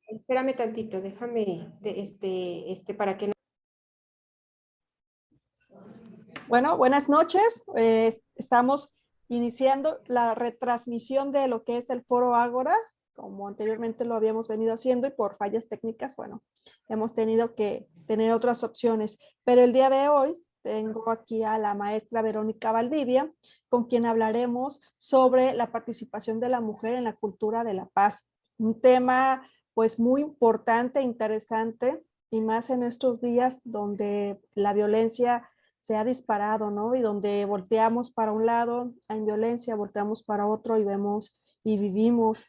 Espérame tantito, déjame, para que no. Bueno, buenas noches. Estamos iniciando la retransmisión de lo que es el Foro Ágora, como anteriormente lo habíamos venido haciendo y por fallas técnicas, bueno, hemos tenido que tener otras opciones. Pero el día de hoy tengo aquí a la maestra Verónica Valdivia, con quien hablaremos sobre la participación de la mujer en la cultura de la paz. Un tema pues muy importante, interesante, y más en estos días donde la violencia se ha disparado, ¿no? Y donde volteamos para un lado, hay violencia, volteamos para otro y vemos y vivimos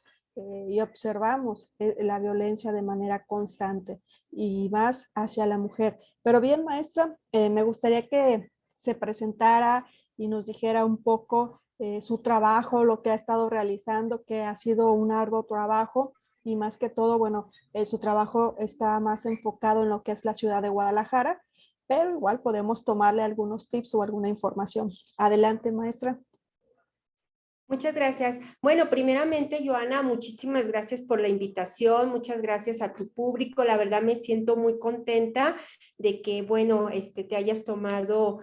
y observamos la violencia de manera constante y más hacia la mujer. Pero bien, maestra, me gustaría que se presentara y nos dijera un poco su trabajo, lo que ha estado realizando, que ha sido un arduo trabajo y más que todo, bueno, su trabajo está más enfocado en lo que es la ciudad de Guadalajara, pero igual podemos tomarle algunos tips o alguna información. Adelante, maestra. Muchas gracias. Bueno, primeramente, Joana, muchísimas gracias por la invitación, muchas gracias a tu público. La verdad me siento muy contenta de que, bueno, te hayas tomado,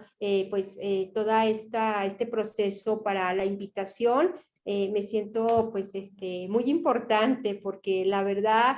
toda este proceso para la invitación. Me siento, pues, muy importante porque la verdad,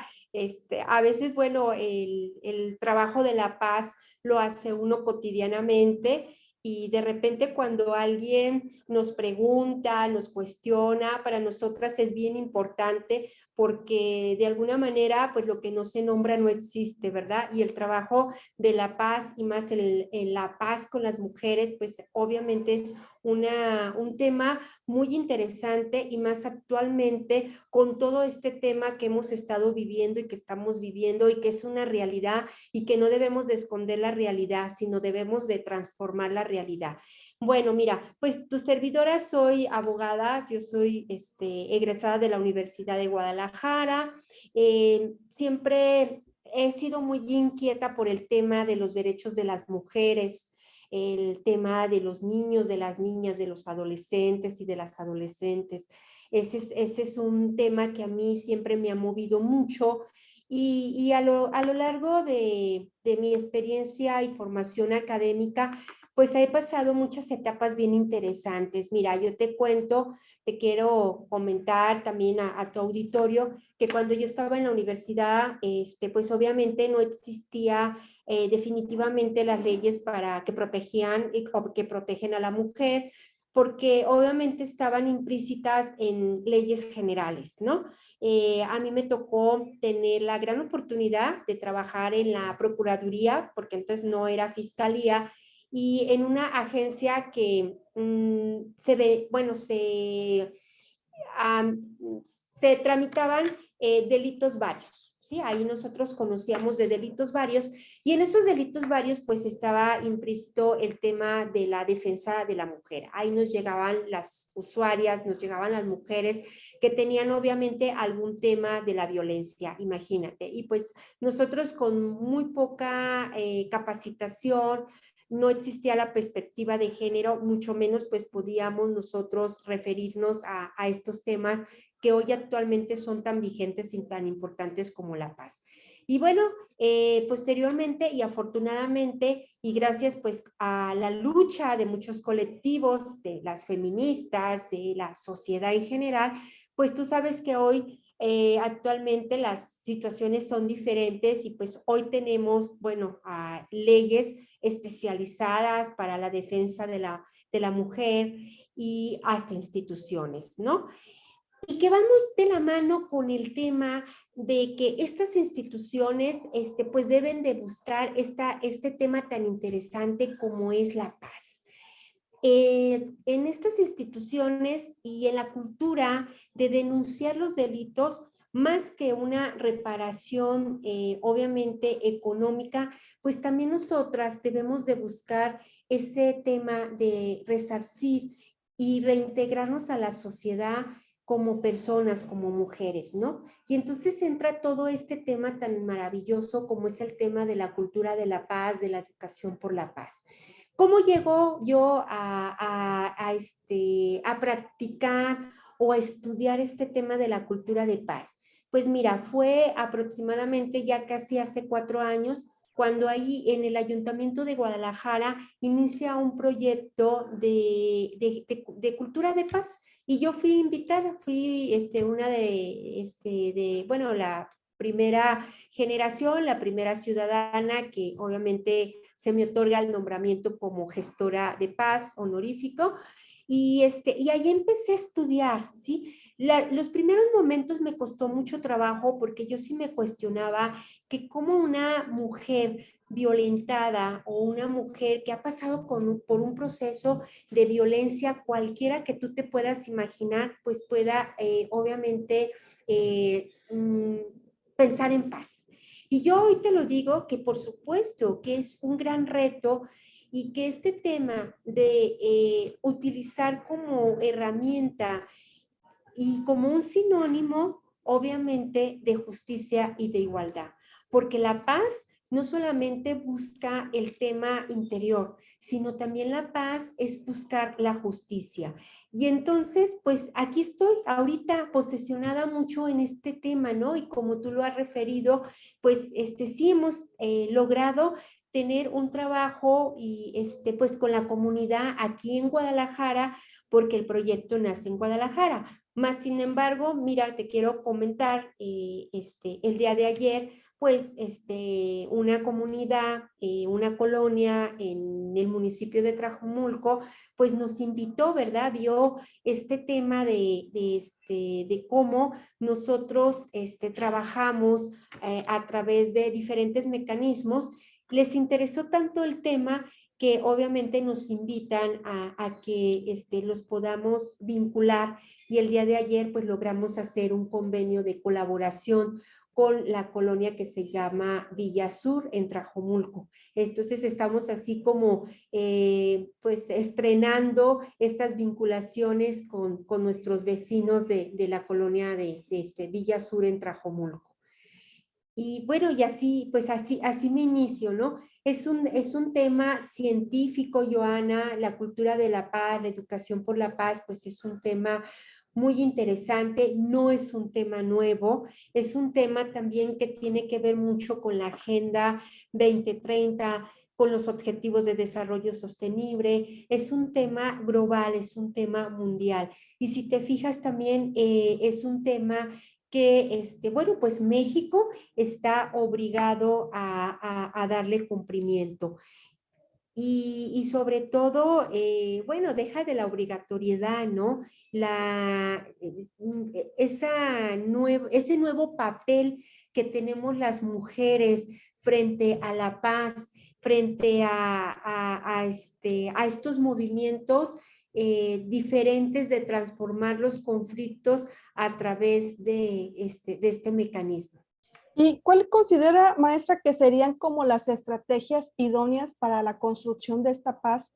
a veces, bueno, el trabajo de la paz lo hace uno cotidianamente. Y de repente cuando alguien nos pregunta, nos cuestiona, para nosotras es bien importante porque de alguna manera pues lo que no se nombra no existe, ¿verdad? Y el trabajo de la paz y más la paz con las mujeres pues obviamente es un tema muy interesante y más actualmente con todo este tema que hemos estado viviendo y que estamos viviendo y que es una realidad y que no debemos de esconder la realidad, sino debemos de transformar la realidad. Bueno, mira, pues tu servidora soy abogada, yo soy egresada de la Universidad de Guadalajara, siempre he sido muy inquieta por el tema de los derechos de las mujeres, el tema de los niños, de las niñas, de los adolescentes y de las adolescentes. Ese es un tema que a mí siempre me ha movido mucho y a lo largo de mi experiencia y formación académica, pues he pasado muchas etapas bien interesantes. Mira, yo te cuento, te quiero comentar también a tu auditorio que cuando yo estaba en la universidad, pues obviamente no existía definitivamente las leyes para que protegían o que protegen a la mujer, porque obviamente estaban implícitas en leyes generales, ¿no? A mí me tocó tener la gran oportunidad de trabajar en la Procuraduría, porque entonces no era Fiscalía, y en una agencia que se tramitaban delitos varios. ¿Sí? Ahí nosotros conocíamos de delitos varios y en esos delitos varios pues estaba implícito el tema de la defensa de la mujer. Ahí nos llegaban las usuarias, nos llegaban las mujeres que tenían obviamente algún tema de la violencia, imagínate. Y pues nosotros con muy poca capacitación, no existía la perspectiva de género, mucho menos pues podíamos nosotros referirnos a estos temas que hoy actualmente son tan vigentes y tan importantes como la paz. Y bueno, posteriormente y afortunadamente y gracias pues a la lucha de muchos colectivos, de las feministas, de la sociedad en general, pues tú sabes que hoy actualmente las situaciones son diferentes y pues hoy tenemos, bueno, leyes especializadas para la defensa de la mujer y hasta instituciones, ¿no? Y que van muy de la mano con el tema de que estas instituciones pues deben de buscar este tema tan interesante como es la paz. En estas instituciones y en la cultura de denunciar los delitos, más que una reparación obviamente económica, pues también nosotras debemos de buscar ese tema de resarcir y reintegrarnos a la sociedad como personas, como mujeres, ¿no? Y entonces entra todo este tema tan maravilloso como es el tema de la cultura de la paz, de la educación por la paz. ¿Cómo llegó yo a practicar o a estudiar este tema de la cultura de paz? Pues mira, fue aproximadamente ya casi hace 4 años, cuando ahí en el Ayuntamiento de Guadalajara inicia un proyecto de cultura de paz. Y yo fui invitada, fui una bueno, la primera generación, la primera ciudadana que obviamente se me otorga el nombramiento como gestora de paz honorífico. Y ahí empecé a estudiar, ¿sí? Los primeros momentos me costó mucho trabajo porque yo sí me cuestionaba que como una mujer violentada o una mujer que ha pasado por un proceso de violencia cualquiera que tú te puedas imaginar, pues pueda obviamente pensar en paz. Y yo hoy te lo digo que por supuesto que es un gran reto y que este tema de utilizar como herramienta y como un sinónimo, obviamente, de justicia y de igualdad, porque la paz no solamente busca el tema interior, sino también la paz es buscar la justicia. Y entonces, pues aquí estoy ahorita posesionada mucho en este tema, ¿no? Y como tú lo has referido, pues sí hemos logrado tener un trabajo y pues con la comunidad aquí en Guadalajara, porque el proyecto nace en Guadalajara. Más sin embargo, mira, te quiero comentar, el día de ayer, pues, una comunidad, una colonia en el municipio de Trajomulco, pues nos invitó, ¿verdad? Vio este tema de cómo nosotros trabajamos a través de diferentes mecanismos. Les interesó tanto el tema que obviamente nos invitan a que los podamos vincular y el día de ayer pues logramos hacer un convenio de colaboración con la colonia que se llama Villa Sur en Trajomulco. Entonces estamos así como pues estrenando estas vinculaciones con nuestros vecinos de la colonia de Villa Sur en Trajomulco. Y bueno, y así, pues así me inicio, ¿no? Es un tema científico, Joana, la cultura de la paz, la educación por la paz, pues es un tema muy interesante, no es un tema nuevo, es un tema también que tiene que ver mucho con la Agenda 2030, con los Objetivos de Desarrollo Sostenible, es un tema global, es un tema mundial. Y si te fijas también, es un tema que, bueno, pues México está obligado a darle cumplimiento. Y sobre todo, bueno, deja de la obligatoriedad, ¿no? Ese nuevo papel que tenemos las mujeres frente a la paz, frente a estos movimientos diferentes de transformar los conflictos a través de este mecanismo. ¿Y cuál considera, maestra, que serían como las estrategias idóneas para la construcción de esta paz,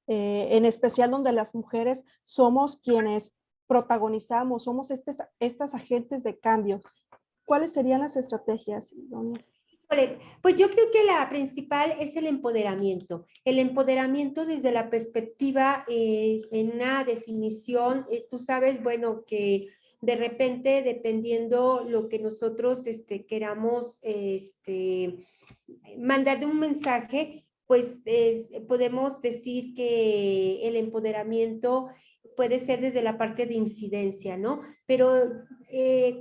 en especial donde las mujeres somos quienes protagonizamos, somos estas agentes de cambio? ¿Cuáles serían las estrategias idóneas? Pues yo creo que la principal es el empoderamiento desde la perspectiva en una definición, tú sabes, bueno, que de repente, dependiendo lo que nosotros queramos mandar de un mensaje, pues podemos decir que el empoderamiento puede ser desde la parte de incidencia, ¿no? Pero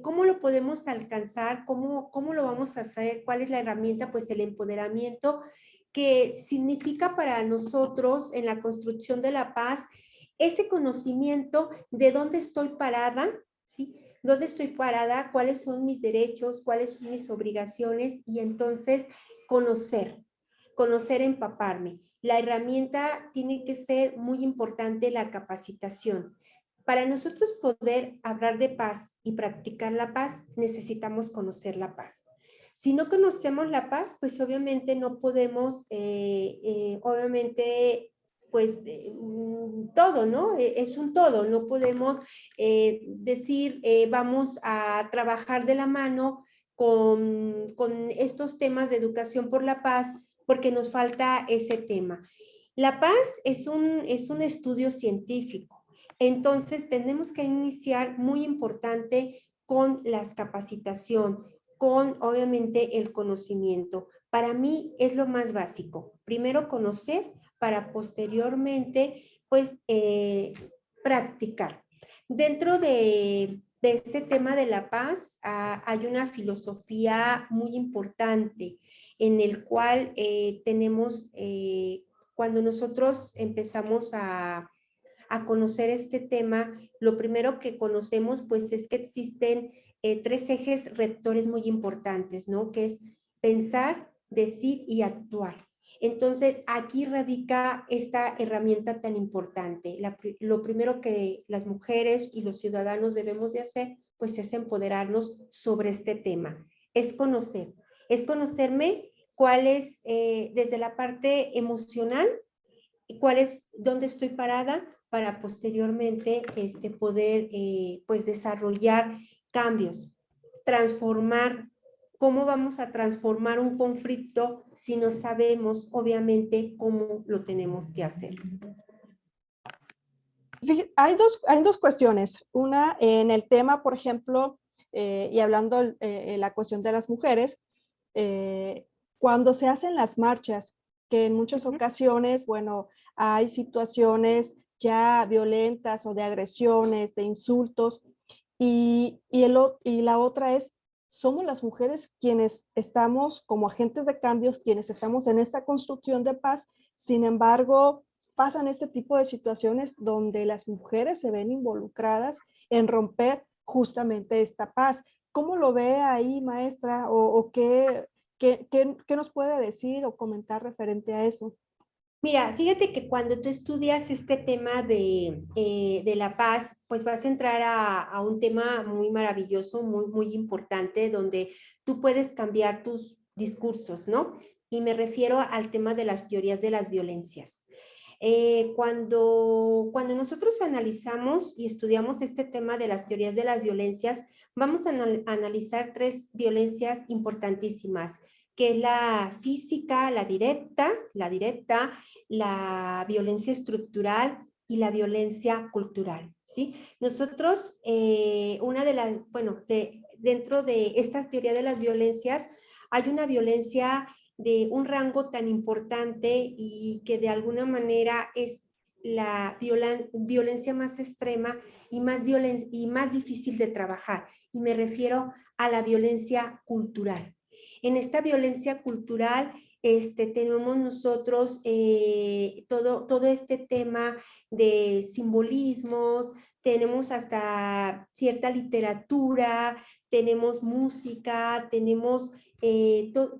¿cómo lo podemos alcanzar? ¿Cómo lo vamos a hacer? ¿Cuál es la herramienta? Pues el empoderamiento, que significa para nosotros en la construcción de la paz ese conocimiento de dónde estoy parada, ¿sí? ¿Dónde estoy parada? ¿Cuáles son mis derechos? ¿Cuáles son mis obligaciones? Y entonces conocer, empaparme. La herramienta tiene que ser muy importante, la capacitación. Para nosotros poder hablar de paz y practicar la paz, necesitamos conocer la paz. Si no conocemos la paz, pues obviamente no podemos, obviamente, pues todo, ¿no? Es un todo, no podemos decir, vamos a trabajar de la mano con estos temas de educación por la paz, porque nos falta ese tema. La paz es un estudio científico, entonces tenemos que iniciar muy importante con la capacitación, con obviamente el conocimiento. Para mí es lo más básico. Primero conocer para posteriormente pues practicar. Dentro de este tema de la paz hay una filosofía muy importante en el cual tenemos, cuando nosotros empezamos a conocer este tema, lo primero que conocemos pues es que existen tres ejes rectores muy importantes, ¿no? Que es pensar, decir y actuar. Entonces, aquí radica esta herramienta tan importante. Lo primero que las mujeres y los ciudadanos debemos de hacer, pues es empoderarnos sobre este tema. Es conocerme cuál es, desde la parte emocional, cuál es, dónde estoy parada para posteriormente poder pues desarrollar cambios, transformar. ¿Cómo vamos a transformar un conflicto si no sabemos, obviamente, cómo lo tenemos que hacer? Hay dos cuestiones. Una, en el tema, por ejemplo, y hablando la cuestión de las mujeres, cuando se hacen las marchas, que en muchas ocasiones, bueno, hay situaciones ya violentas o de agresiones, de insultos, y la otra es, somos las mujeres quienes estamos como agentes de cambios, quienes estamos en esta construcción de paz. Sin embargo, pasan este tipo de situaciones donde las mujeres se ven involucradas en romper justamente esta paz. ¿Cómo lo ve ahí, maestra? ¿O qué nos puede decir o comentar referente a eso? Mira, fíjate que cuando tú estudias este tema de la paz, pues vas a entrar a un tema muy maravilloso, muy, muy importante, donde tú puedes cambiar tus discursos, ¿no? Y me refiero al tema de las teorías de las violencias. Cuando nosotros analizamos y estudiamos este tema de las teorías de las violencias, vamos a analizar tres violencias importantísimas, que es la física, la violencia estructural y la violencia cultural, ¿sí? Nosotros, dentro de esta teoría de las violencias, hay una violencia de un rango tan importante y que de alguna manera es la violencia más extrema y más difícil de trabajar. Y me refiero a la violencia cultural. En esta violencia cultural tenemos nosotros todo este tema de simbolismos, tenemos hasta cierta literatura, tenemos música, tenemos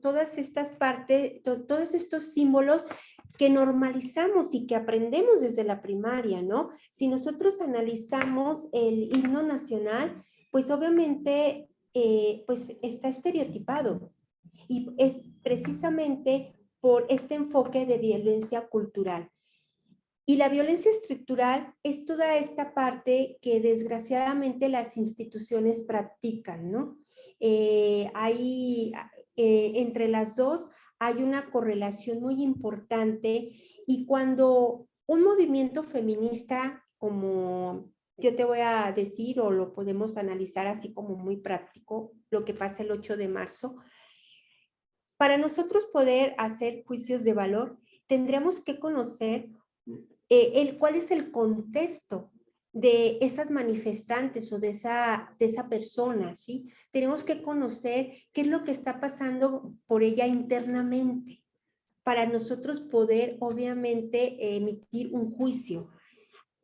todas estas partes, todos estos símbolos que normalizamos y que aprendemos desde la primaria, ¿no? Si nosotros analizamos el himno nacional, pues obviamente pues está estereotipado y es precisamente por este enfoque de violencia cultural. Y la violencia estructural es toda esta parte que desgraciadamente las instituciones practican, ¿no? Entre las dos hay una correlación muy importante y cuando un movimiento feminista, como yo te voy a decir o lo podemos analizar así como muy práctico, lo que pasa el 8 de marzo, para nosotros poder hacer juicios de valor, tendríamos que conocer cuál es el contexto de esas manifestantes o de esa persona, ¿sí? Tenemos que conocer qué es lo que está pasando por ella internamente para nosotros poder, obviamente, emitir un juicio.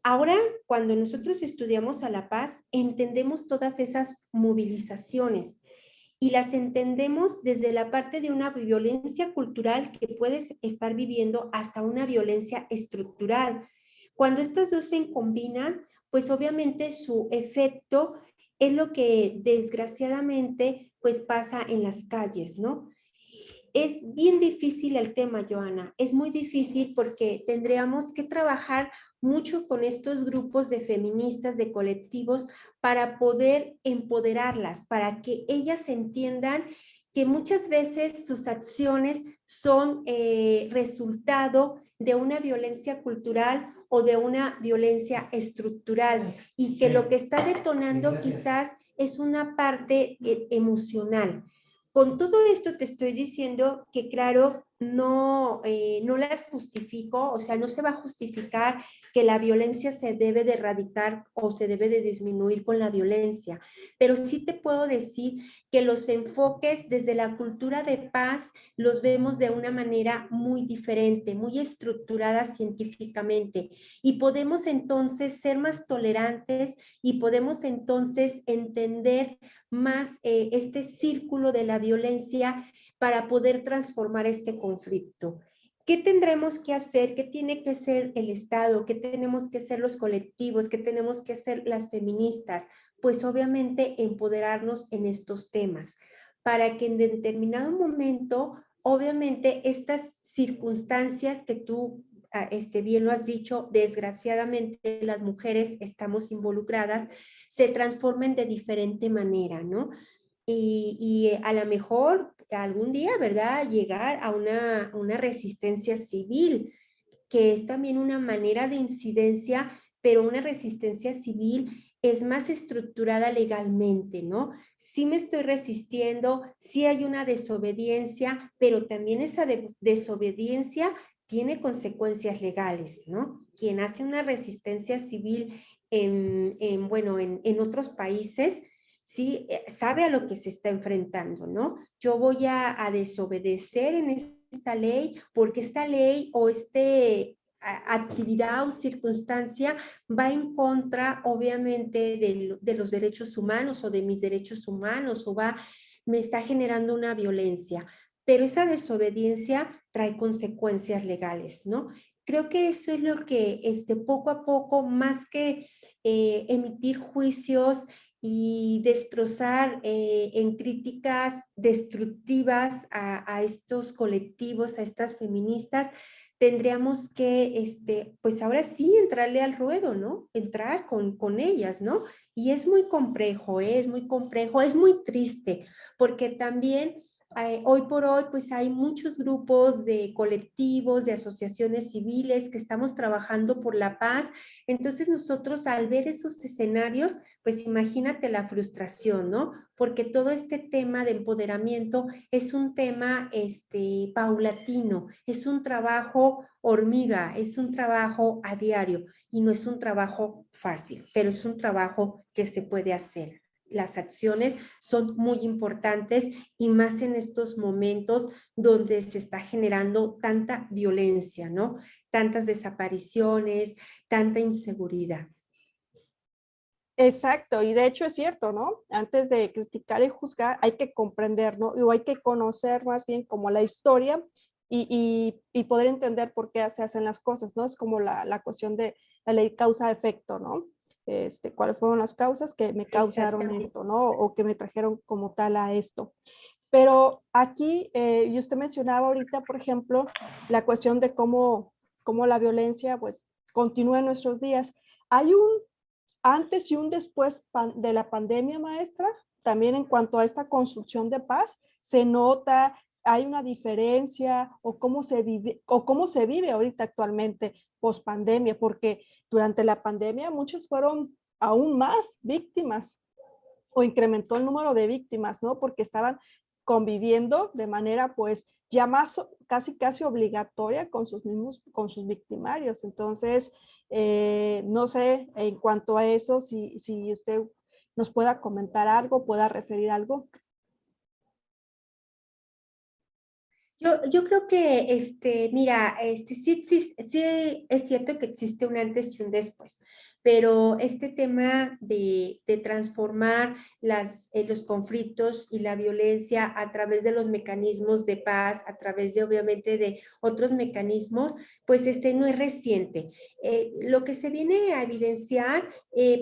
Ahora, cuando nosotros estudiamos a la paz, entendemos todas esas movilizaciones y las entendemos desde la parte de una violencia cultural que puedes estar viviendo hasta una violencia estructural. Cuando estas dos se combinan, pues obviamente su efecto es lo que desgraciadamente pues pasa en las calles, ¿no? Es bien difícil el tema, Joana, es muy difícil porque tendríamos que trabajar mucho con estos grupos de feministas, de colectivos, para poder empoderarlas, para que ellas entiendan que muchas veces sus acciones son resultado de una violencia cultural o de una violencia estructural y que lo que está detonando quizás es una parte emocional. Con todo esto te estoy diciendo que, claro, no las justifico, o sea, no se va a justificar que la violencia se debe de erradicar o se debe de disminuir con la violencia, pero sí te puedo decir que los enfoques desde la cultura de paz los vemos de una manera muy diferente, muy estructurada científicamente, y podemos entonces ser más tolerantes y podemos entonces entender más este círculo de la violencia para poder transformar este conflicto. ¿Qué tendremos que hacer? ¿Qué tiene que ser el Estado? ¿Qué tenemos que ser los colectivos? ¿Qué tenemos que hacer las feministas? Pues obviamente empoderarnos en estos temas para que en determinado momento, obviamente estas circunstancias que tú bien lo has dicho, desgraciadamente las mujeres estamos involucradas, se transformen de diferente manera, ¿no? Y a lo mejor algún día, ¿verdad? Llegar a una resistencia civil, que es también una manera de incidencia, pero una resistencia civil es más estructurada legalmente, ¿no? Sí me estoy resistiendo, sí hay una desobediencia, pero también esa desobediencia tiene consecuencias legales, ¿no? Quien hace una resistencia civil en otros países, sí, sabe a lo que se está enfrentando, ¿no? Yo voy a desobedecer en esta ley porque esta ley o actividad o circunstancia va en contra, obviamente, de los derechos humanos o de mis derechos humanos o me está generando una violencia. Pero esa desobediencia trae consecuencias legales, ¿no? Creo que eso es lo que poco a poco, más que emitir juicios y destrozar en críticas destructivas a estos colectivos, a estas feministas, tendríamos que, pues ahora sí, entrarle al ruedo, ¿no? Entrar con ellas, ¿no? Y es muy complejo, es muy complejo, es muy triste, porque también hoy por hoy, pues hay muchos grupos de colectivos, de asociaciones civiles que estamos trabajando por la paz. Entonces nosotros al ver esos escenarios, pues imagínate la frustración, ¿no? Porque todo este tema de empoderamiento es un tema paulatino, es un trabajo hormiga, es un trabajo a diario y no es un trabajo fácil, pero es un trabajo que se puede hacer. Las acciones son muy importantes y más en estos momentos donde se está generando tanta violencia, ¿no? Tantas desapariciones, tanta inseguridad. Exacto, y de hecho es cierto, ¿no? Antes de criticar y juzgar, hay que comprender, ¿no? O hay que conocer más bien como la historia y poder entender por qué se hacen las cosas, ¿no? Es como la cuestión de la ley causa-efecto, ¿no? ¿Cuáles fueron las causas que me causaron esto, ¿no? O que me trajeron como tal a esto. Pero aquí, y usted mencionaba ahorita, por ejemplo, la cuestión de cómo la violencia, pues, continúa en nuestros días. Hay un antes y un después de la pandemia, maestra, también en cuanto a esta construcción de paz, se nota, hay una diferencia o cómo se vive ahorita actualmente post pandemia, porque durante la pandemia muchos fueron aún más víctimas o incrementó el número de víctimas, ¿no? Porque estaban conviviendo de manera pues ya más casi obligatoria con sus victimarios. Entonces, no sé, en cuanto a eso, si usted nos pueda comentar algo, pueda referir algo. Yo creo que, mira, sí es cierto que existe un antes y un después, pero este tema de transformar los conflictos y la violencia a través de los mecanismos de paz, a través de, obviamente, de otros mecanismos, pues no es reciente. Lo que se viene a evidenciar,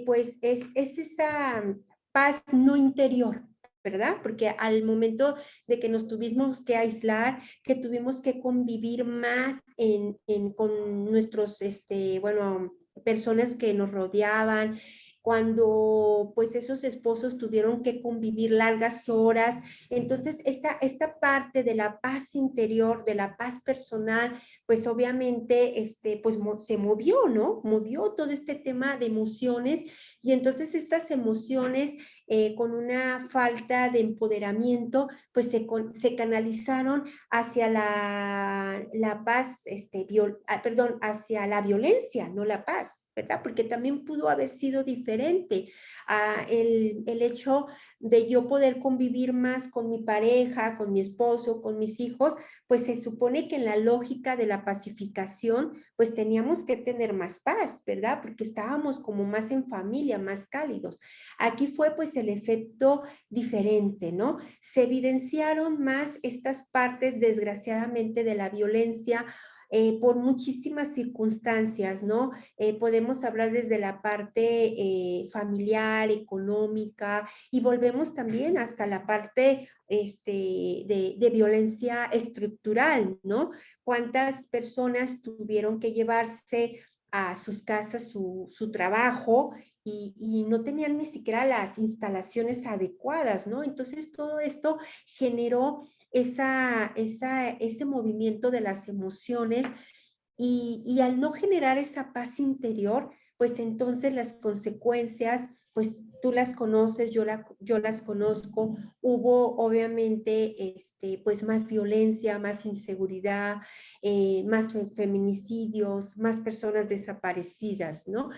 pues, es esa paz no interior, ¿verdad? Porque al momento de que nos tuvimos que aislar, que tuvimos que convivir más con nuestros, personas que nos rodeaban, cuando pues esos esposos tuvieron que convivir largas horas. Entonces, esta parte de la paz interior, de la paz personal, pues obviamente pues se movió, ¿no? Movió todo este tema de emociones y entonces estas emociones con una falta de empoderamiento, pues se canalizaron hacia la paz, perdón, hacia la violencia, no la paz, ¿verdad? Porque también pudo haber sido diferente el hecho de yo poder convivir más con mi pareja, con mi esposo, con mis hijos, pues se supone que en la lógica de la pacificación, pues teníamos que tener más paz, ¿verdad? Porque estábamos como más en familia, más cálidos. Aquí fue pues el efecto diferente, ¿no? Se evidenciaron más estas partes, desgraciadamente, de la violencia por muchísimas circunstancias, ¿no? Podemos hablar desde la parte familiar, económica, y volvemos también hasta la parte de violencia estructural, ¿no? ¿Cuántas personas tuvieron que llevarse a sus casas su trabajo y no tenían ni siquiera las instalaciones adecuadas, ¿no? Entonces todo esto generó ese movimiento de las emociones y al no generar esa paz interior, pues entonces las consecuencias, pues tú las conoces, yo las conozco, hubo obviamente pues más violencia, más inseguridad, más feminicidios, más personas desaparecidas, ¿no?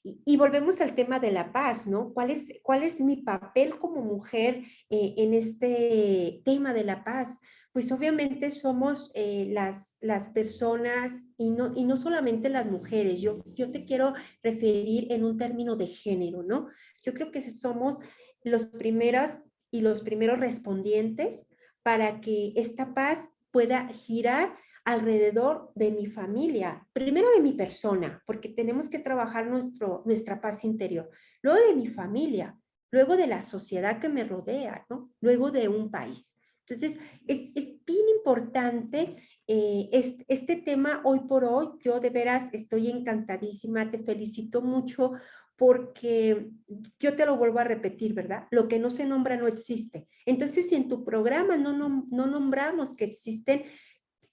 Y volvemos al tema de la paz, ¿no? ¿Cuál es mi papel como mujer en este tema de la paz? Pues obviamente somos las personas y no solamente las mujeres, yo te quiero referir en un término de género, ¿no? Yo creo que somos los primeros respondientes para que esta paz pueda girar alrededor de mi familia, primero de mi persona, porque tenemos que trabajar nuestra paz interior, luego de mi familia, luego de la sociedad que me rodea, ¿no? Luego de un país. Entonces, es bien importante este tema hoy por hoy. Yo de veras estoy encantadísima, te felicito mucho porque yo te lo vuelvo a repetir, ¿verdad? Lo que no se nombra no existe. Entonces, si en tu programa no nombramos que existen,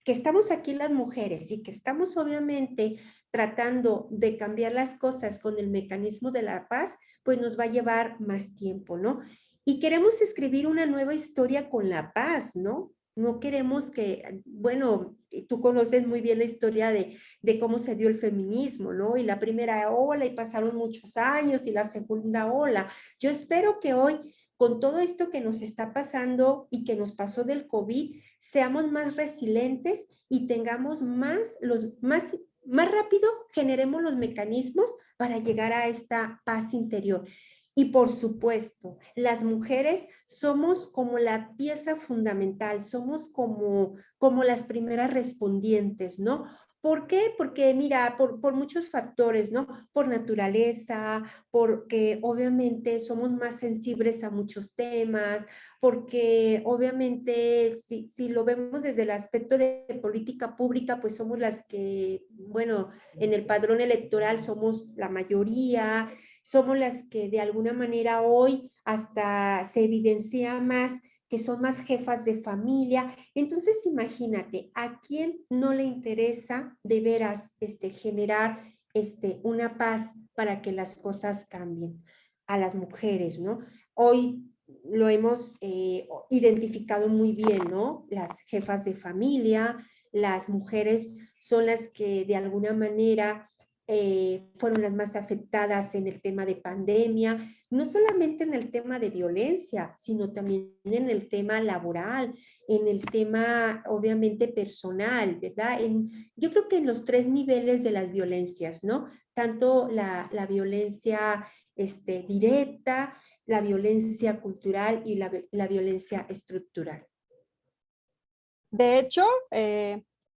que estamos aquí las mujeres y que estamos obviamente tratando de cambiar las cosas con el mecanismo de la paz, pues nos va a llevar más tiempo, ¿no? Y queremos escribir una nueva historia con la paz, ¿no? No queremos que, bueno, tú conoces muy bien la historia de cómo se dio el feminismo, ¿no? Y la primera ola y pasaron muchos años y la segunda ola. Yo espero que hoy, con todo esto que nos está pasando y que nos pasó del COVID, seamos más resilientes y tengamos más rápido generemos los mecanismos para llegar a esta paz interior. Y por supuesto, las mujeres somos como la pieza fundamental, somos como las primeras respondientes, ¿no? ¿Por qué? Porque mira, por muchos factores, ¿no? Por naturaleza, porque obviamente somos más sensibles a muchos temas, porque obviamente si lo vemos desde el aspecto de política pública, pues somos las que, bueno, en el padrón electoral somos la mayoría, somos las que de alguna manera hoy hasta se evidencia más que son más jefas de familia. Entonces, imagínate, ¿a quién no le interesa de veras generar una paz para que las cosas cambien? A las mujeres, ¿no? Hoy lo hemos identificado muy bien, ¿no? Las jefas de familia, las mujeres son las que de alguna manera fueron las más afectadas en el tema de pandemia, no solamente en el tema de violencia, sino también en el tema laboral, en el tema obviamente personal, ¿verdad? Yo creo que en los tres niveles de las violencias, ¿no? Tanto la violencia directa, la violencia cultural y la violencia estructural. De hecho,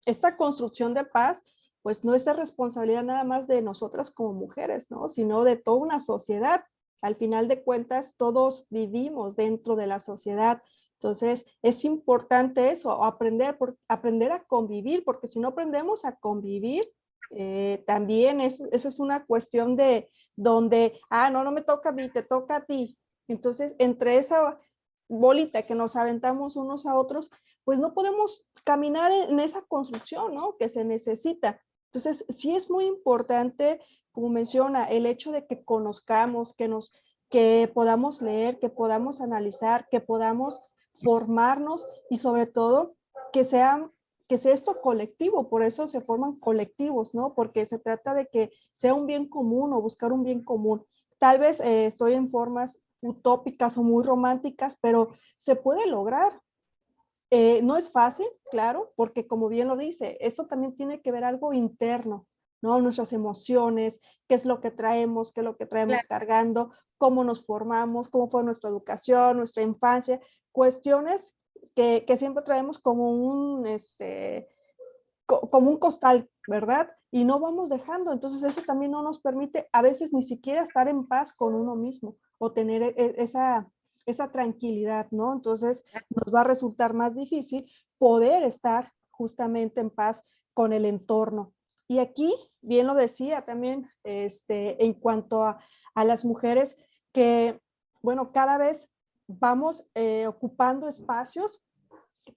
esta construcción de paz, pues no es de responsabilidad nada más de nosotras como mujeres, ¿no? Sino de toda una sociedad. Al final de cuentas, todos vivimos dentro de la sociedad. Entonces, es importante eso, aprender a convivir, porque si no aprendemos a convivir, también eso es una cuestión de donde, no me toca a mí, te toca a ti. Entonces, entre esa bolita que nos aventamos unos a otros, pues no podemos caminar en esa construcción, ¿no? Que se necesita. Entonces, sí es muy importante, como menciona, el hecho de que conozcamos, que podamos leer, que podamos analizar, que podamos formarnos y sobre todo que sea esto colectivo, por eso se forman colectivos, ¿no? Porque se trata de que sea un bien común o buscar un bien común. Tal vez estoy en formas utópicas o muy románticas, pero se puede lograr. No es fácil, claro, porque como bien lo dice, eso también tiene que ver algo interno, ¿no? Nuestras emociones, qué es lo que traemos, qué es lo que traemos Claro. cargando, cómo nos formamos, cómo fue nuestra educación, nuestra infancia, cuestiones que siempre traemos como como un costal, ¿verdad? Y no vamos dejando. Entonces eso también no nos permite a veces ni siquiera estar en paz con uno mismo o tener esa tranquilidad, ¿no? Entonces nos va a resultar más difícil poder estar justamente en paz con el entorno. Y aquí, bien lo decía también, en cuanto a las mujeres, que, bueno, cada vez vamos ocupando espacios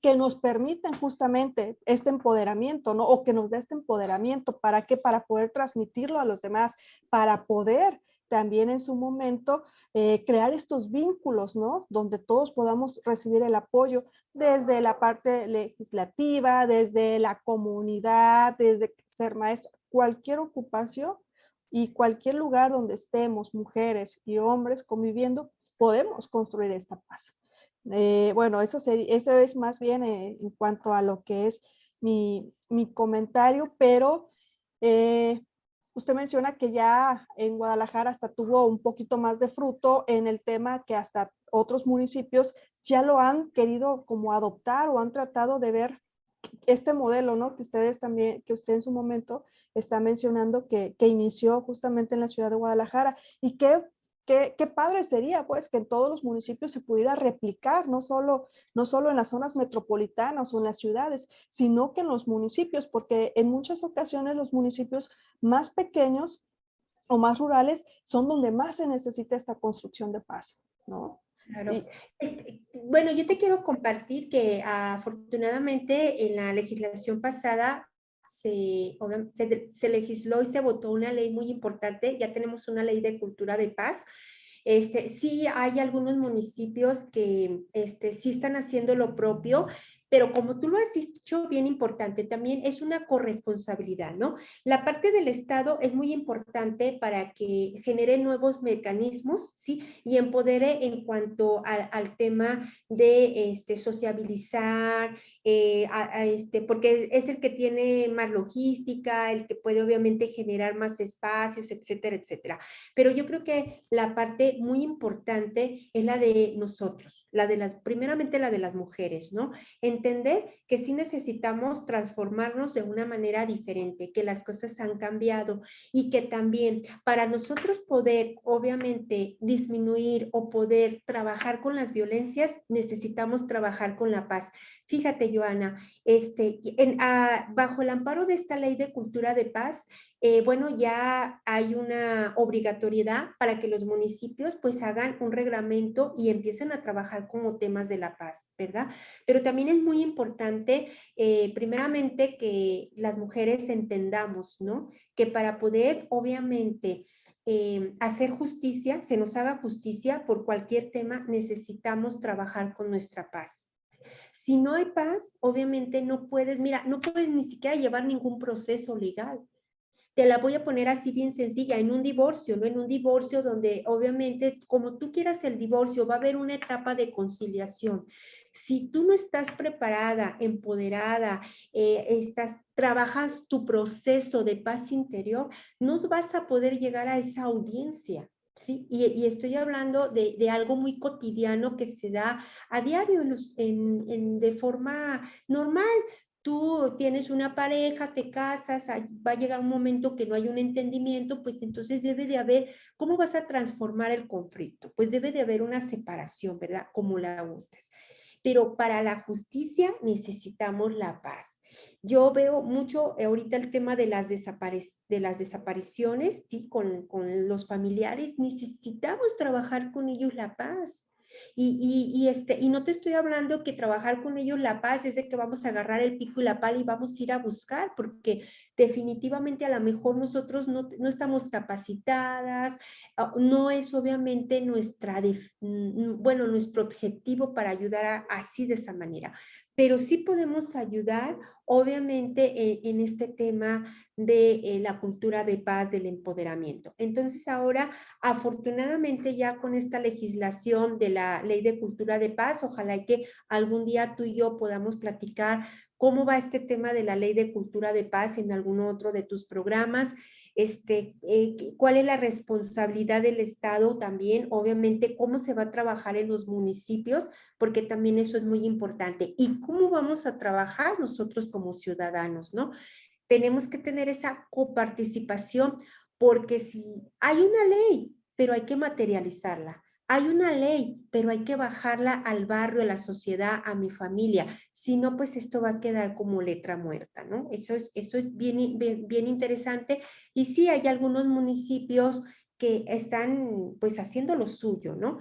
que nos permitan justamente este empoderamiento, ¿no? O que nos dé este empoderamiento. ¿Para qué? Para poder transmitirlo a los demás, para poder también en su momento crear estos vínculos, ¿no? Donde todos podamos recibir el apoyo desde la parte legislativa, desde la comunidad, desde ser maestra, cualquier ocupación y cualquier lugar donde estemos, mujeres y hombres conviviendo, podemos construir esta paz. Bueno, eso es más bien en cuanto a lo que es mi comentario, pero usted menciona que ya en Guadalajara hasta tuvo un poquito más de fruto en el tema que hasta otros municipios ya lo han querido como adoptar o han tratado de ver este modelo, ¿no? Que ustedes también, que usted en su momento está mencionando que inició justamente en la ciudad de Guadalajara y qué padre sería, pues, que en todos los municipios se pudiera replicar, no solo en las zonas metropolitanas o en las ciudades, sino que en los municipios, porque en muchas ocasiones los municipios más pequeños o más rurales son donde más se necesita esta construcción de paz, ¿no? Claro. Y, Bueno, yo te quiero compartir que afortunadamente en la legislación pasada se legisló y se votó una ley muy importante. Ya tenemos una ley de cultura de paz. Sí hay algunos municipios que sí están haciendo lo propio, pero como tú lo has dicho, bien importante, también es una corresponsabilidad, ¿no? La parte del Estado es muy importante para que genere nuevos mecanismos, ¿sí? Y empodere en cuanto al tema de sociabilizar, porque es el que tiene más logística, el que puede obviamente generar más espacios, etcétera, etcétera. Pero yo creo que la parte muy importante es la de nosotros, primeramente la de las mujeres, ¿no? Entender que sí necesitamos transformarnos de una manera diferente, que las cosas han cambiado y que también para nosotros poder, obviamente, disminuir o poder trabajar con las violencias, necesitamos trabajar con la paz. Fíjate, Joana, bajo el amparo de esta ley de cultura de paz, bueno, ya hay una obligatoriedad para que los municipios pues hagan un reglamento y empiecen a trabajar como temas de la paz, ¿verdad? Pero también es muy importante, primeramente, que las mujeres entendamos, ¿no? Que para poder, obviamente, hacer justicia, se nos haga justicia por cualquier tema, necesitamos trabajar con nuestra paz. Si no hay paz, obviamente no puedes, mira, no puedes ni siquiera llevar ningún proceso legal. Te la voy a poner así bien sencilla, en un divorcio, ¿no? En un divorcio donde obviamente, como tú quieras el divorcio, va a haber una etapa de conciliación. Si tú no estás preparada, empoderada, trabajas tu proceso de paz interior, no vas a poder llegar a esa audiencia. ¿Sí? Y estoy hablando de algo muy cotidiano que se da a diario de forma normal. Tú tienes una pareja, te casas, va a llegar un momento que no hay un entendimiento, pues entonces debe de haber, ¿cómo vas a transformar el conflicto? Pues debe de haber una separación, ¿verdad? Como la gustes. Pero para la justicia necesitamos la paz. Yo veo mucho ahorita el tema de de las desapariciones, ¿sí? Con los familiares, necesitamos trabajar con ellos la paz. Y no te estoy hablando que trabajar con ellos la paz es de que vamos a agarrar el pico y la pala y vamos a ir a buscar, porque definitivamente a lo mejor nosotros no estamos capacitadas, no es obviamente bueno, nuestro objetivo para ayudar así de esa manera, pero sí podemos ayudar obviamente en este tema de la cultura de paz, del empoderamiento. Entonces ahora, afortunadamente ya con esta legislación de la Ley de Cultura de Paz, ojalá que algún día tú y yo podamos platicar cómo va este tema de la Ley de Cultura de Paz en algún otro de tus programas, cuál es la responsabilidad del Estado también, obviamente cómo se va a trabajar en los municipios, porque también eso es muy importante, y cómo vamos a trabajar nosotros como ciudadanos, ¿no? Tenemos que tener esa coparticipación, porque si hay una ley, pero hay que materializarla. Hay una ley, pero hay que bajarla al barrio, a la sociedad, a mi familia. Si no, pues esto va a quedar como letra muerta, ¿no? Eso es bien interesante. Y sí, hay algunos municipios que están pues haciendo lo suyo, ¿no?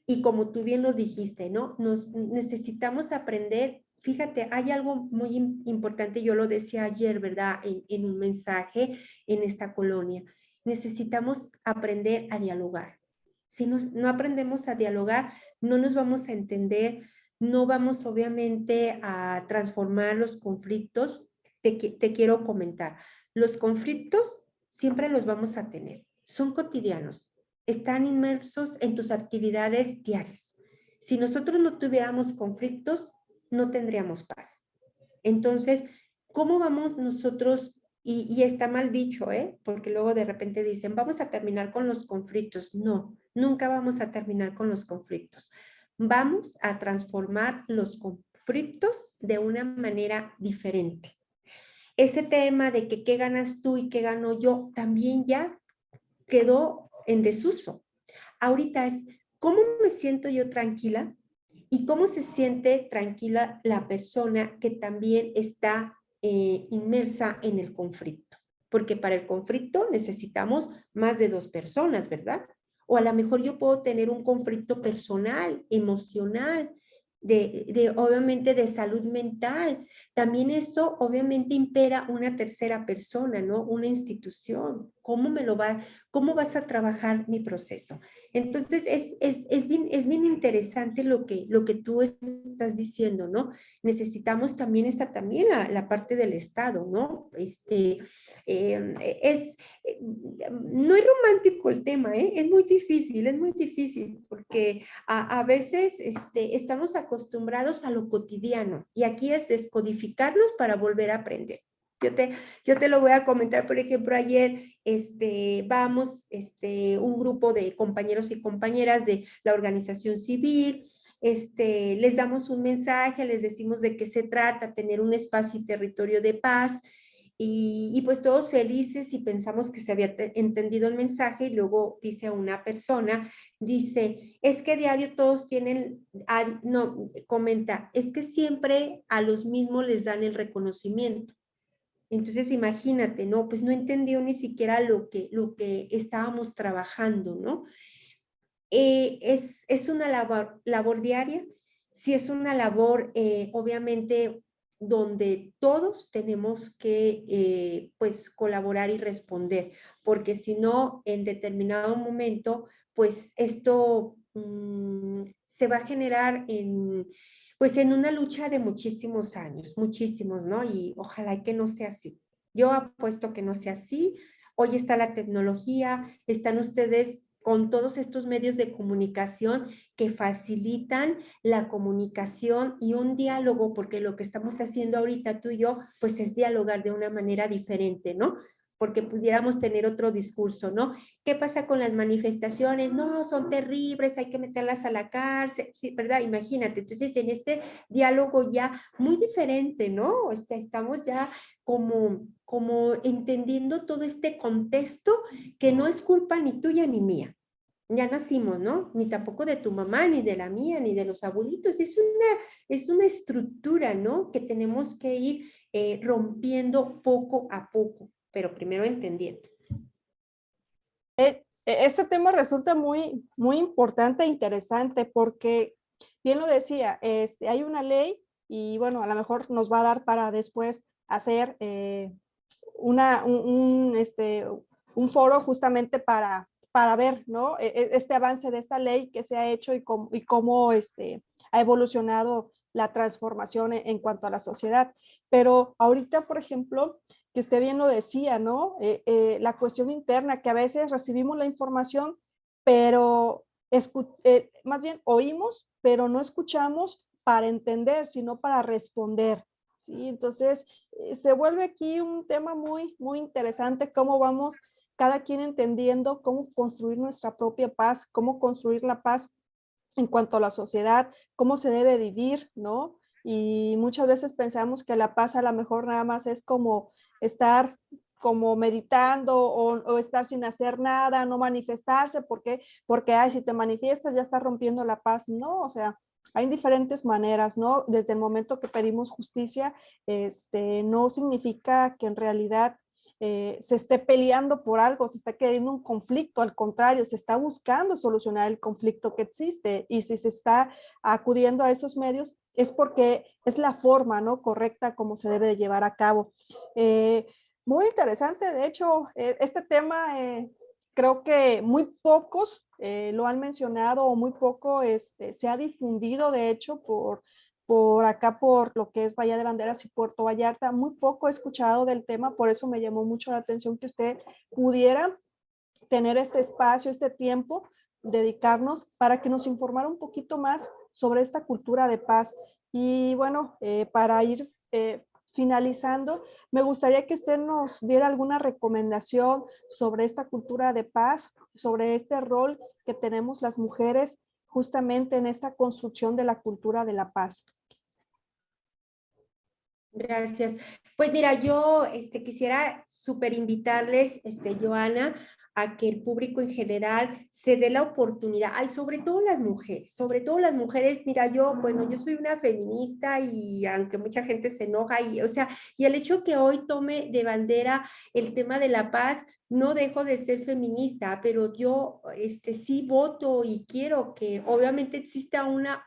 Y como tú bien lo dijiste, ¿no? Necesitamos aprender. Fíjate, hay algo muy importante, yo lo decía ayer, ¿verdad? En un mensaje en esta colonia. Necesitamos aprender a dialogar. Si no aprendemos a dialogar, no nos vamos a entender, no vamos obviamente a transformar los conflictos. Te quiero comentar, los conflictos siempre los vamos a tener, son cotidianos, están inmersos en tus actividades diarias. Si nosotros no tuviéramos conflictos, no tendríamos paz. Entonces, ¿cómo vamos nosotros? Y está mal dicho, ¿eh? Porque luego de repente dicen, vamos a terminar con los conflictos. No, nunca vamos a terminar con los conflictos. Vamos a transformar los conflictos de una manera diferente. Ese tema de que qué ganas tú y qué gano yo, también ya quedó en desuso. Ahorita es cómo me siento yo tranquila y cómo se siente tranquila la persona que también está inmersa en el conflicto. Porque para el conflicto necesitamos más de dos personas, ¿verdad? O a lo mejor yo puedo tener un conflicto personal, emocional, obviamente de salud mental. También eso obviamente impera una tercera persona, ¿no? Una institución. ¿Cómo vas a trabajar mi proceso? Entonces, es bien interesante lo que tú estás diciendo, ¿no? Necesitamos también también la parte del Estado, ¿no? No es romántico el tema, ¿eh? Es muy difícil, porque a veces estamos acostumbrados a lo cotidiano, y aquí es descodificarlos para volver a aprender. Yo te lo voy a comentar, por ejemplo, ayer vamos, un grupo de compañeros y compañeras de la organización civil, les damos un mensaje, les decimos de qué se trata, tener un espacio y territorio de paz, y pues todos felices, y pensamos que se había entendido el mensaje, y luego dice una persona, dice, es que diario todos tienen, no, comenta, es que siempre a los mismos les dan el reconocimiento. Entonces, imagínate, ¿no? Pues no entendió ni siquiera lo que estábamos trabajando, ¿no? Es una labor diaria, sí es una labor, obviamente, donde todos tenemos que, pues, colaborar y responder, porque si no, en determinado momento, pues, esto se va a generar pues, en una lucha de muchísimos años, muchísimos, ¿no? Y ojalá que no sea así. Yo apuesto que no sea así. Hoy está la tecnología, están ustedes con todos estos medios de comunicación que facilitan la comunicación y un diálogo, porque lo que estamos haciendo ahorita tú y yo, pues es dialogar de una manera diferente, ¿no? Porque pudiéramos tener otro discurso, ¿no? ¿Qué pasa con las manifestaciones? No, son terribles, hay que meterlas a la cárcel, sí, ¿verdad? Imagínate, entonces en este diálogo ya muy diferente, ¿no? Estamos ya como entendiendo todo este contexto, que no es culpa ni tuya ni mía. Ya nacimos, ¿no? Ni tampoco de tu mamá, ni de la mía, ni de los abuelitos. Es una estructura, ¿no? Que tenemos que ir rompiendo poco a poco, pero primero entendiendo. Este tema resulta muy, muy importante e interesante porque, bien lo decía, hay una ley y bueno, a lo mejor nos va a dar para después hacer un foro justamente para ver, ¿no? Este avance de esta ley que se ha hecho y cómo ha evolucionado la transformación en cuanto a la sociedad. Pero ahorita, por ejemplo, que usted bien lo decía, ¿no? La cuestión interna, que a veces recibimos la información, pero más bien oímos, pero no escuchamos para entender, sino para responder. ¿Sí? Entonces, se vuelve aquí un tema muy, muy interesante, cómo vamos cada quien entendiendo cómo construir nuestra propia paz, cómo construir la paz en cuanto a la sociedad, cómo se debe vivir, ¿no? Y muchas veces pensamos que la paz a lo mejor nada más es como estar como meditando o estar sin hacer nada, no manifestarse, porque ay, si te manifiestas ya estás rompiendo la paz. No, o sea, hay diferentes maneras, ¿no? Desde el momento que pedimos justicia, no significa que en realidad se esté peleando por algo, se está queriendo un conflicto, al contrario, se está buscando solucionar el conflicto que existe y si se está acudiendo a esos medios es porque es la forma, ¿no? Correcta como se debe de llevar a cabo. Muy interesante, de hecho, este tema creo que muy pocos lo han mencionado o muy poco se ha difundido, de hecho, por acá, por lo que es Bahía de Banderas y Puerto Vallarta. Muy poco he escuchado del tema, por eso me llamó mucho la atención que usted pudiera tener este espacio, este tiempo, dedicarnos para que nos informara un poquito más sobre esta cultura de paz. Y bueno, para ir finalizando, me gustaría que usted nos diera alguna recomendación sobre esta cultura de paz, sobre este rol que tenemos las mujeres justamente en esta construcción de la cultura de la paz. Gracias. Pues mira, yo quisiera súper invitarles, Joana, a que el público en general se dé la oportunidad, ay, sobre todo las mujeres, mira, yo soy una feminista y aunque mucha gente se enoja, y, o sea, y el hecho que hoy tome de bandera el tema de la paz, no dejo de ser feminista, pero yo, sí voto y quiero que obviamente exista una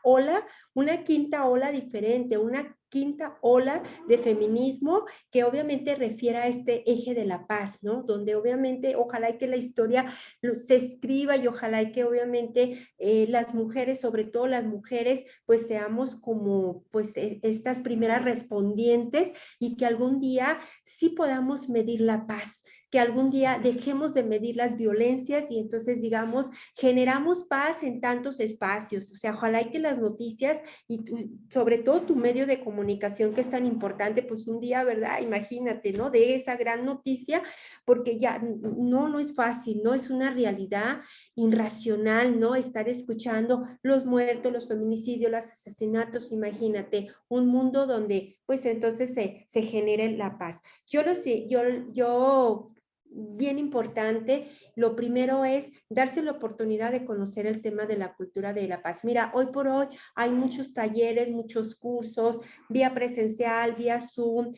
quinta ola diferente, una quinta ola de feminismo que obviamente refiere a este eje de la paz, ¿no? Donde obviamente ojalá y que la historia se escriba y ojalá y que obviamente las mujeres, sobre todo las mujeres, pues seamos como pues estas primeras respondientes y que algún día sí podamos medir la paz, que algún día dejemos de medir las violencias y entonces digamos generamos paz en tantos espacios, o sea, ojalá y que las noticias y sobre todo tu medio de comunicación que es tan importante, pues un día, ¿verdad? Imagínate, ¿no? De esa gran noticia, porque ya no es fácil, ¿no? Es una realidad irracional, ¿no? Estar escuchando los muertos, los feminicidios, los asesinatos, imagínate, un mundo donde pues entonces se genere la paz. Yo lo sé, yo bien importante, lo primero es darse la oportunidad de conocer el tema de la cultura de la paz. Mira, hoy por hoy hay muchos talleres, muchos cursos, vía presencial, vía Zoom.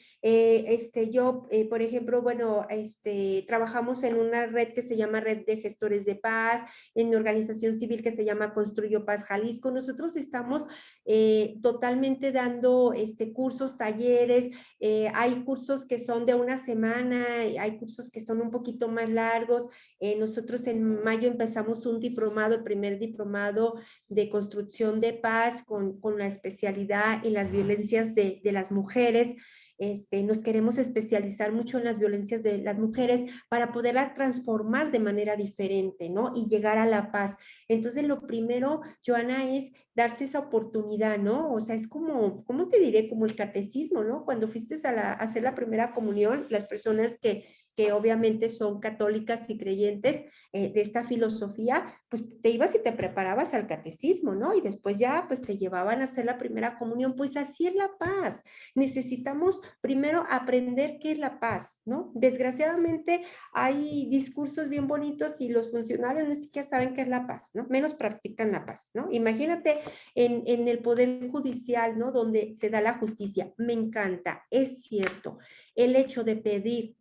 Por ejemplo, bueno, trabajamos en una red que se llama Red de Gestores de Paz, en mi organización civil que se llama Construyo Paz Jalisco. Nosotros estamos totalmente dando cursos, talleres, hay cursos que son de una semana, hay cursos que son un poquito más largos. Nosotros en mayo empezamos un diplomado, el primer diplomado de construcción de paz con la especialidad en las violencias de las mujeres. Nos queremos especializar mucho en las violencias de las mujeres para poderla transformar de manera diferente, ¿no? Y llegar a la paz. Entonces, lo primero, Joana, es darse esa oportunidad, ¿no? O sea, es como, ¿cómo te diré? Como el catecismo, ¿no? Cuando fuiste a hacer la primera comunión, las personas que obviamente son católicas y creyentes de esta filosofía, pues te ibas y te preparabas al catecismo, ¿no? Y después ya, pues te llevaban a hacer la primera comunión, pues así es la paz. Necesitamos primero aprender qué es la paz, ¿no? Desgraciadamente hay discursos bien bonitos y los funcionarios ni siquiera saben qué es la paz, ¿no? Menos practican la paz, ¿no? Imagínate en el Poder Judicial, ¿no? Donde se da la justicia. Me encanta, es cierto. El hecho de pedir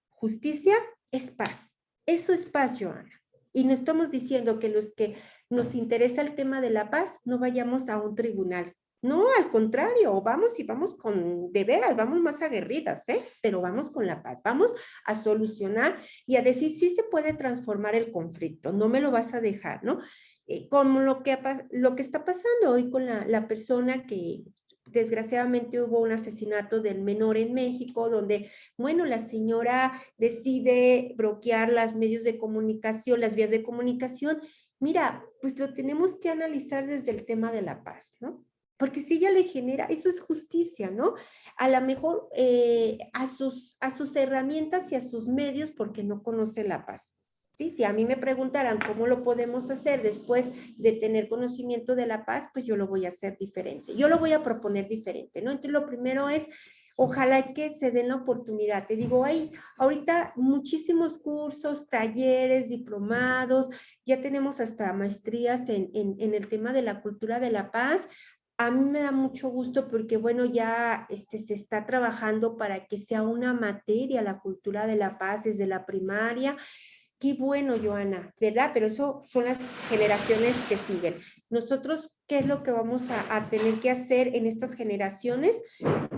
justicia es paz. Eso es paz, Joana. Y no estamos diciendo que los que nos interesa el tema de la paz no vayamos a un tribunal. No, al contrario, vamos y vamos con, de veras, vamos más aguerridas, ¿eh? Pero vamos con la paz, vamos a solucionar y a decir, sí se puede transformar el conflicto, no me lo vas a dejar, ¿no? Como lo que está pasando hoy con la persona que desgraciadamente hubo un asesinato del menor en México, donde, bueno, la señora decide bloquear los medios de comunicación, las vías de comunicación. Mira, pues lo tenemos que analizar desde el tema de la paz, ¿no? Porque si ella le genera, eso es justicia, ¿no? A lo mejor a sus herramientas y a sus medios porque no conoce la paz. ¿Sí? Si a mí me preguntaran cómo lo podemos hacer después de tener conocimiento de la paz, pues yo lo voy a hacer diferente. Yo lo voy a proponer diferente, ¿no? Entonces lo primero es, ojalá que se den la oportunidad. Te digo, hay ahorita muchísimos cursos, talleres, diplomados, ya tenemos hasta maestrías en el tema de la cultura de la paz. A mí me da mucho gusto porque, bueno, ya se está trabajando para que sea una materia la cultura de la paz desde la primaria. Qué bueno, Joana, ¿verdad? Pero eso son las generaciones que siguen. Nosotros, ¿qué es lo que vamos a tener que hacer en estas generaciones?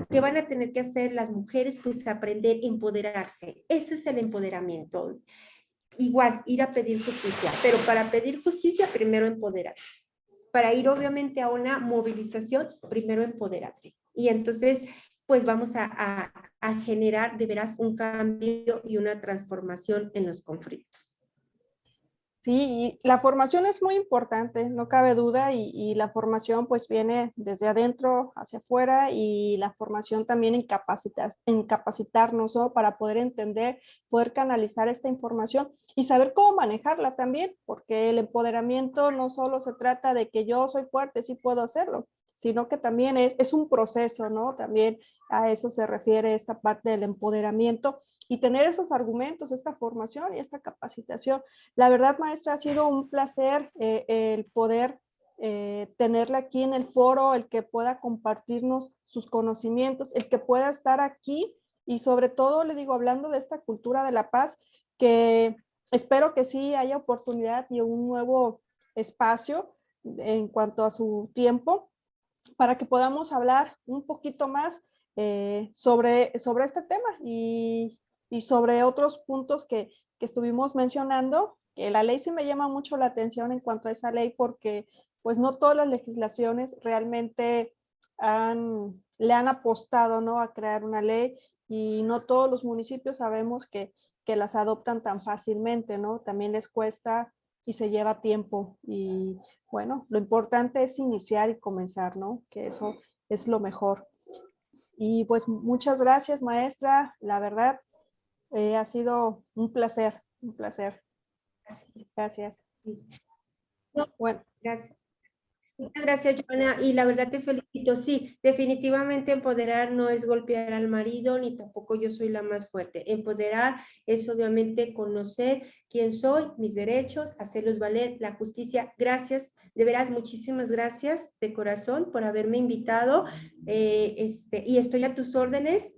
¿Qué van a tener que hacer las mujeres? Pues aprender a empoderarse. Ese es el empoderamiento. Igual, ir a pedir justicia, pero para pedir justicia, primero empoderar. Para ir obviamente a una movilización, primero empoderarte. Y entonces, pues vamos a generar de veras un cambio y una transformación en los conflictos. Sí, y la formación es muy importante, no cabe duda, y la formación pues viene desde adentro hacia afuera y la formación también en capacitarnos, ¿no? Para poder entender, poder canalizar esta información y saber cómo manejarla también, porque el empoderamiento no solo se trata de que yo soy fuerte, sí puedo hacerlo, sino que también es un proceso, ¿no? También a eso se refiere esta parte del empoderamiento y tener esos argumentos, esta formación y esta capacitación. La verdad, maestra, ha sido un placer el poder tenerla aquí en el foro, el que pueda compartirnos sus conocimientos, el que pueda estar aquí y sobre todo, le digo, hablando de esta cultura de la paz, que espero que sí haya oportunidad y un nuevo espacio en cuanto a su tiempo para que podamos hablar un poquito más sobre este tema y sobre otros puntos que estuvimos mencionando, que la ley sí me llama mucho la atención en cuanto a esa ley porque pues no todas las legislaciones realmente le han apostado, ¿no? A crear una ley y no todos los municipios sabemos que las adoptan tan fácilmente, ¿no? También les cuesta y se lleva tiempo y bueno, lo importante es iniciar y comenzar, ¿no? Que eso es lo mejor. Y pues muchas gracias, maestra. La verdad, ha sido un placer, un placer. Gracias. Sí. No, Bueno, gracias. Muchas gracias, Joana, y la verdad te felicito. Sí, definitivamente empoderar no es golpear al marido, ni tampoco yo soy la más fuerte. Empoderar es obviamente conocer quién soy, mis derechos, hacerlos valer, la justicia. Gracias, de veras, muchísimas gracias de corazón por haberme invitado y estoy a tus órdenes.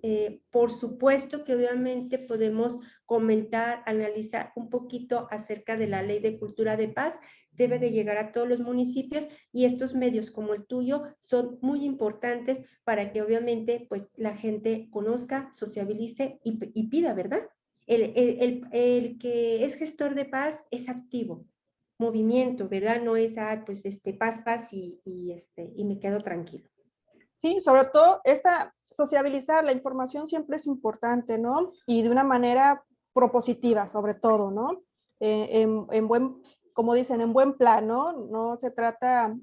Por supuesto que obviamente podemos comentar, analizar un poquito acerca de la Ley de Cultura de Paz. Debe de llegar a todos los municipios y estos medios como el tuyo son muy importantes para que obviamente pues la gente conozca, sociabilice y pida, ¿verdad? El que es gestor de paz es activo, movimiento, ¿verdad? No es, pues paz, paz y me quedo tranquilo. sí, sobre todo esta sociabilizar la información siempre es importante, ¿no? Y de una manera propositiva, sobre todo, ¿no? En buen, como dicen, en buen plan, ¿no? No se trata,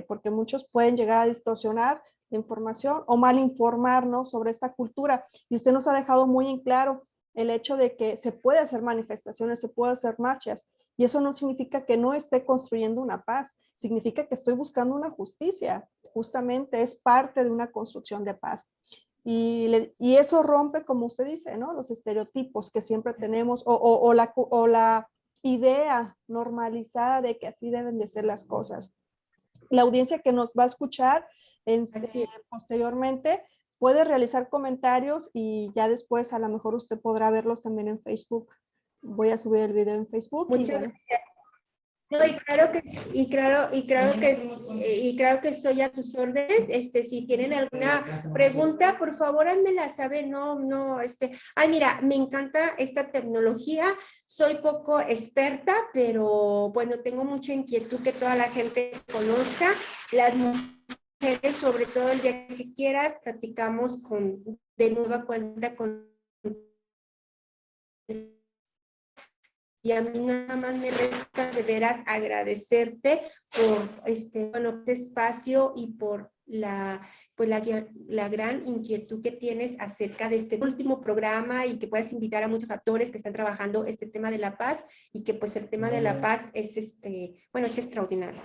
porque muchos pueden llegar a distorsionar la información o mal informarnos sobre esta cultura. Y usted nos ha dejado muy en claro el hecho de que se puede hacer manifestaciones, se puede hacer marchas, y eso no significa que no esté construyendo una paz, significa que estoy buscando una justicia, justamente es parte de una construcción de paz. Y eso rompe, como usted dice, ¿no? Los estereotipos que siempre tenemos o la idea normalizada de que así deben de ser las cosas. La audiencia que nos va a escuchar posteriormente puede realizar comentarios y ya después a lo mejor usted podrá verlos también en Facebook. Voy a subir el video en Facebook. Muchas gracias. No, y claro que estoy a tus órdenes. Si tienen alguna pregunta, por favor, házmela saber. No, no, ay, mira, me encanta esta tecnología. Soy poco experta, pero bueno, tengo mucha inquietud que toda la gente conozca. Las mujeres, sobre todo el día que quieras, platicamos de nueva cuenta con. Y a mí nada más me resta de veras agradecerte por bueno, este espacio y por pues la gran inquietud que tienes acerca de este último programa y que puedas invitar a muchos actores que están trabajando este tema de la paz y que pues el tema de la paz es bueno, es extraordinario.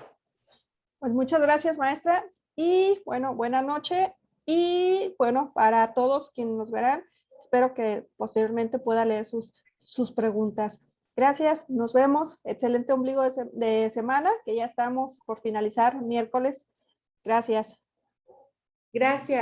Pues muchas gracias, maestra. Y bueno, buena noche. Y bueno, para todos quienes nos verán, espero que posteriormente pueda leer sus preguntas. Gracias, nos vemos. Excelente ombligo de semana, que ya estamos por finalizar miércoles. Gracias. Gracias.